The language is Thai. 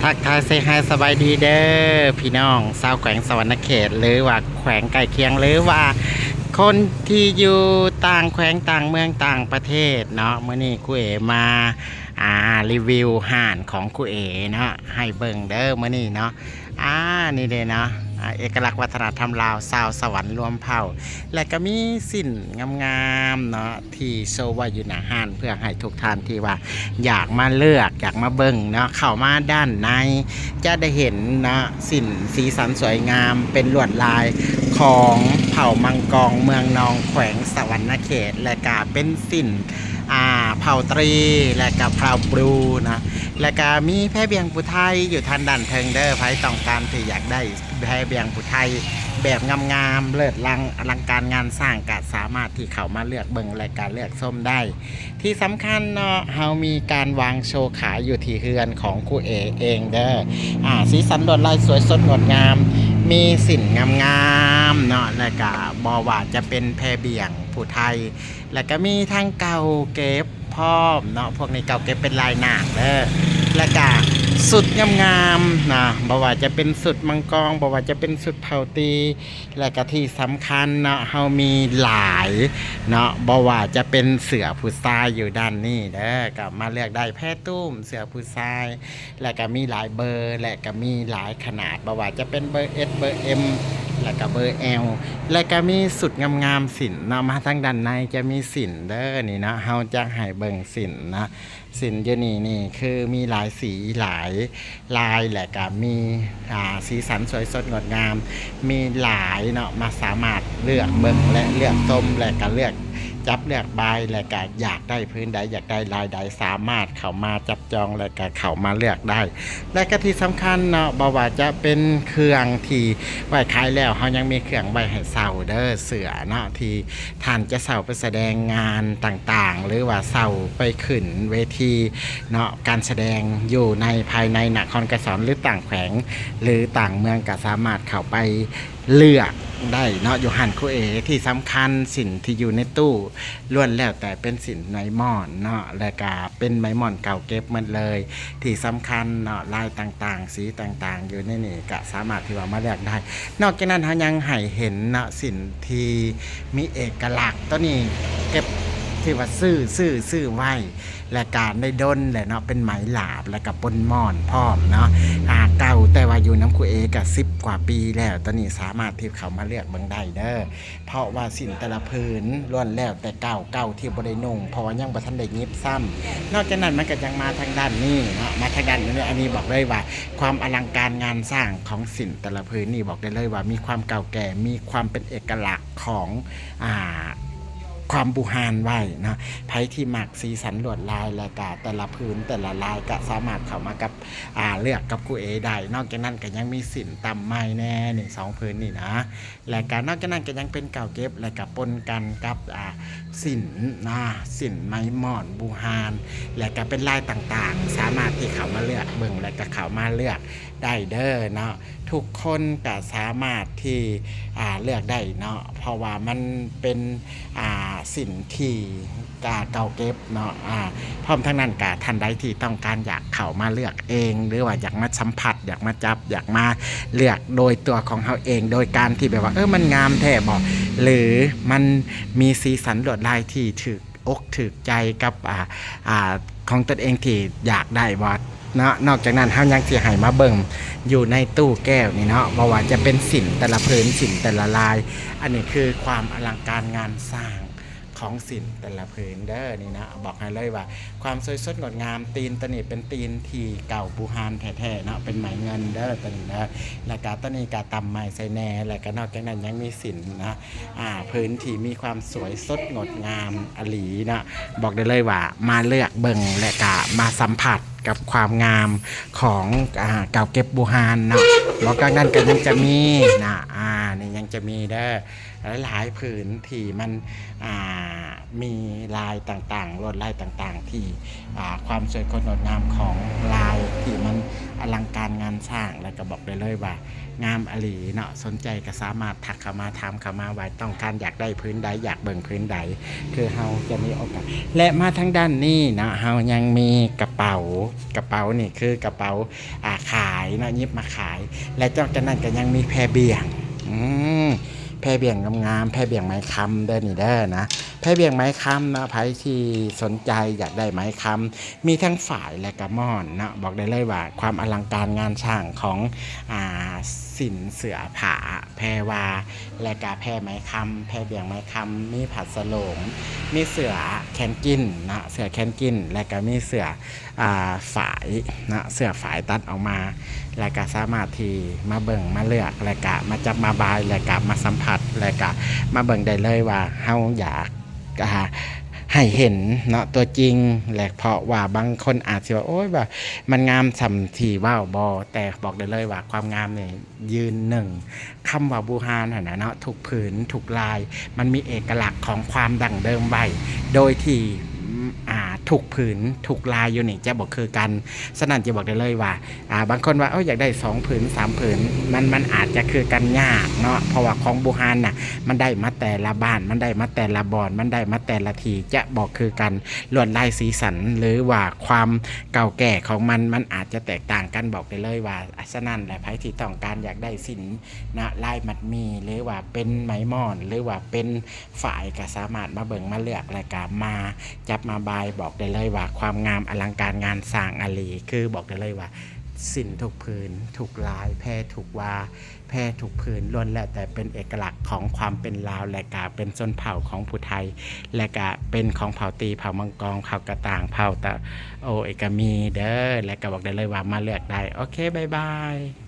ทักทายเซฮายสบายดีเด้อพี่น้องชาวแขวงสวรรณเขตหรือว่าแขวงใกล้เคียงหรือว่าคนที่อยู่ต่างแขวงต่างเมืองต่างประเทศเนาะเมื่อนี้ครูเอมารีวิวห่านของครูเอเนาะให้เบิ่งเด้อเมื่อนี้เนาะนี่เด้เนาะเอกลักษณ์วัฒนธรรมลาวชาวสวรรค์รวมเผ่าและก็มีสิ่นงามๆเนาะที่โชว์ว่าอยู่หน้าห้านเพื่อให้ทุกท่านที่ว่าอยากมาเลือกอยากมาเบิ่งเนาะเข้ามาด้านในจะได้เห็นนะสิ่นสีสันสวยงามเป็นลวดลายของเผ่ามังกรเมืองนองแขวงสวรรณเขตและก็เป็นสิ่นเผ่าตรีและก็เผ่าบลูนะและก็มีแพเบียงผู้ไทยอยู่ทางด้านเทิงเด้อไผต้องการที่อยากได้แพเบียงผู้ไทยแบบงามๆเลิศอลังการงานสร้างก็สามารถที่เขามาเลือกเบิ่งและการเลือกส้มได้ที่สำคัญเนาะเฮามีการวางโชว์ขายอยู่ที่เฮือนของครูเอเองเด้อสีสันลวดลายสวยสดงดงามมีสิ่นงามๆเนาะและก็บ่ว่าจะเป็นแพเบียงผู้ไทยแล้วก็มีทั้งเก่าเก็บพร้อมเนาะพวกนี้เก่าเก็บเป็นลายหนังเด้อและก็สุดงามๆนะบ่ว่าจะเป็นสุดมังกรบ่ว่าจะเป็นสุดเผาตีและก็ที่สำคัญเนาะเฮามีหลายเนาะบ่ว่าจะเป็นเสือผู้ชายอยู่ด้านนี้เด้อก็มาเลือกได้แพะตุ้มเสือผู้ชายและก็มีหลายเบอร์และก็มีหลายขนาดบ่ว่าจะเป็นเบอร์ S เบอร์ M แล้วก็เบอร์ L แล้วก็มีสุดงามๆสินเนาะมาทางด้านในจะมีสินเด้อนี่นะเฮาจะให้เบิ่งสินนะสินอยู่นี่คือมีหลายสีหลายลายและก็มีสีสันสวยสดงดงามมีหลายเนาะมาสามารถเลือกเบิ่งและเลือกส้มและก็เลือกจับเลือกใบและก็อยากได้พื้นใดอยากได้ลายใดสามารถเข้ามาจับจองและก็เข้ามาเลือกได้และก็ที่สำคัญเนาะบ่ว่าจะเป็นเครื่องที่ไว้ขายแล้วเฮายังมีเครื่องไว้ให้เซาเด้อเสือเนาะที่ท่านจะเซาไปแสดงงานต่างๆหรือว่าเซาไปขึ้นเวทีเนาะการแสดงอยู่ในภายในนครไกรสอนหรือต่างแขวงหรือต่างเมืองก็สามารถเข้าไปเลือกได้เนาะอยู่หันครูเอที่สำคัญสินที่อยู่ในตู้ล้วนแล้วแต่เป็นสินไม้ม่อนเนาะและก็เป็นไม้ม่อนเก่าเก็บหมดเลยที่สำคัญเนาะลายต่างๆสีต่างๆอยู่ในนี่ก็สามารถที่ว่ามาเลือกได้นอกจากนั้นเขายังให้เห็นเนาะสินที่มีเอกลักษณ์ตัวนี้เก็บที่ว่าซื้อไว้และการได้ดนแหละเนาะเป็นไหมหลาบและกับปนม่อนพร้อมเนาะเก่าแต่ว่าอยู่น้ำคูเอกับ10 กว่าปีแล้วตอนนี้สามารถที่เขามาเลือกเบิ่งได้เด้อเพราะว่าสินแต่ละผืนล้วนแล้วแต่เก่าที่บริโนงเพราะว่ายังบ่ทันได้ยิบซ้ำนอกจากนั้นมันก็ยังมาทางด้านนี้เนาะมาทางด้านนี้อันนี้บอกเลยว่าความอลังการงานสร้างของสินแต่ละผืนนี่บอกได้เลยว่ามีความเก่าแก่มีความเป็นเอกลักษณ์ของความบูฮานไว้นะไผที่หมักสีสันลวดลายและกาแต่ละพื้นแต่ละลายก็สามารถเข้ามากับเลือกกับกูเอได้นอกจากนั้นก็ยังมีสินตำไม้แน่นี่2พื้นนี่นะและการนอกจากนั้นก็ยังเป็นเก่าเก็บและกับปนกันกับสินสินไม้หมอนบูฮานและก็เป็นลายต่างๆสามารถที่เข้ามาเลือกเบิ่งและก็เข้ามาเลือกได้เด้อเนาะทุกคนก็สามารถที่เลือกได้เนาะเพราะว่ามันเป็นสินที่เก่าเก็บเนาะพร้อมทั้งนั้นกะท่านใดที่ต้องการอยากเข้ามาเลือกเองหรือว่าอยากมาสัมผัสอยากมาจับอยากมาเลือกโดยตัวของเขาเองโดยการที่แบบว่ามันงามแท้บ่หรือมันมีสีสันลวดลายที่ถูกอกถูกใจกับของตนเองที่อยากได้บ่เนาะนอกจากนั้นเฮายังสิให้มาเบิ่งอยู่ในตู้แก้วนี่เนาะว่าจะเป็นสินแต่ละพื้นสินแต่ละลายอันนี้คือความอลังการงานสร้างของสินแต่ละพื้นเด้อนี่นะบอกให้เลยว่าความสวยสดงดงามตีนตะนี่เป็นตีนที่เก่าบูฮานแท้ๆเนาะเป็นไหมเงินเด้อตะนี่นะแล้วก็ตะนี่ก็ตำไม้ใส่แหน่แล้วก็นอกจากนั้นยังมีสินนะพื้นที่มีความสวยสดงดงามอหลีนะบอกได้เลยว่ามาเลือกเบิ่งและก็มาสัมผัสกับความงามของเก่าเก็บบูฮานเนาะบอกกันนั่นก็ยังจะมีนะนี่ยังจะมีเด้อหลายผืนที่มันมีลายต่างๆลวดลายต่างๆที่ความสวยงดงามของลายที่มันอลังการงาน สร้างแล้วก็บอกได้เลยว่างามอหลีเนาะสนใจก็สามารถทักเข้ามาถามเข้ามาว่าต้องการอยากได้พื้นใดอยากเบิ่งพื้นใดคือเฮาจะมีโอกาสและมาทางด้านนี้เนาะเฮายังมีกระเป๋นี่คือกระเป๋าขายเนาะยิบมาขายและจากนั้นก็ยังมีแพรเบี่ยงอืมแพรเบี่ยงงามๆแพรเบี่ยงไม้คำเด้อนี่เด้อนะแพรเบี่ยงไม้คำนะไผที่สนใจอยากได้ไม้คำมีทั้งฝ่ายและกระม่อนนะบอกได้เลยว่าความอลังการงานช่างของสินเสือผาแพรวาและกาแพรไม้คำแพรเบี่ยงไม้คำมีผัดสโลงมีเสือแคนกินนะเสือแคนกินและก็มีเสือฝายนะเสือฝายตัดออกมาและก็สามารถที่มาเบิ่งมาเลือกและก็มาจับมาบายและก็มาสัมผัสและก็มาเบิ่งได้เลยว่าเฮาอยากให้เห็นเนาะตัวจริงและเพราะว่าบางคนอาจจะว่าโอ้ยแบบมันงามสำทีว่าวบอแต่บอกได้เลยว่าความงามเนี่ยยืนหนึ่งคำว่าบูฮานนะเนาะถูกผืนถูกลายมันมีเอกลักษณ์ของความดั่งเดิมไว้โดยที่ถูกผืนถูกลายอยู่นี่จะบอกคือกันฉะนั้นจะบอกได้เลยว่าบางคนว่าอยากได้2ผืน3ผืนมันอาจจะคือกันยากเนาะเพราะว่าของบูฮานน่ะมันได้มาแต่ละบ้านมันได้มาแต่ละบอนมันได้มาแต่ละทีจะบอกคือกันลวดลายสีสันหรือว่าความเก่าแก่ของมันอาจจะแตกต่างกันบอกได้เลยว่าฉะนั้นแหละไผที่ต้องการอยากได้สินนะลายมัดมีหรือว่าเป็นไหมม่อนหรือว่าเป็นฝ่ายก็สามารถมาเบิ่งมาเลือกรายการมาจับมาบายบอกได้เลยว่าความงามอลังการงานสร้างอลีคือบอกได้เลยว่าสินถูกพื้นถูกลายแพรถูกวาแพรถูกพื้นล้วนแล้วแต่เป็นเอกลักษณ์ของความเป็นลาวและก็เป็นชนเผ่าของผู้ไทยและก็เป็นของเผ่าตีเผ่ามังกรเผ่ากระต่างเผ่าตะโอเอกมีเด้อและก็บอกได้เลยว่ามาเลือกได้โอเคบ๊ายบาย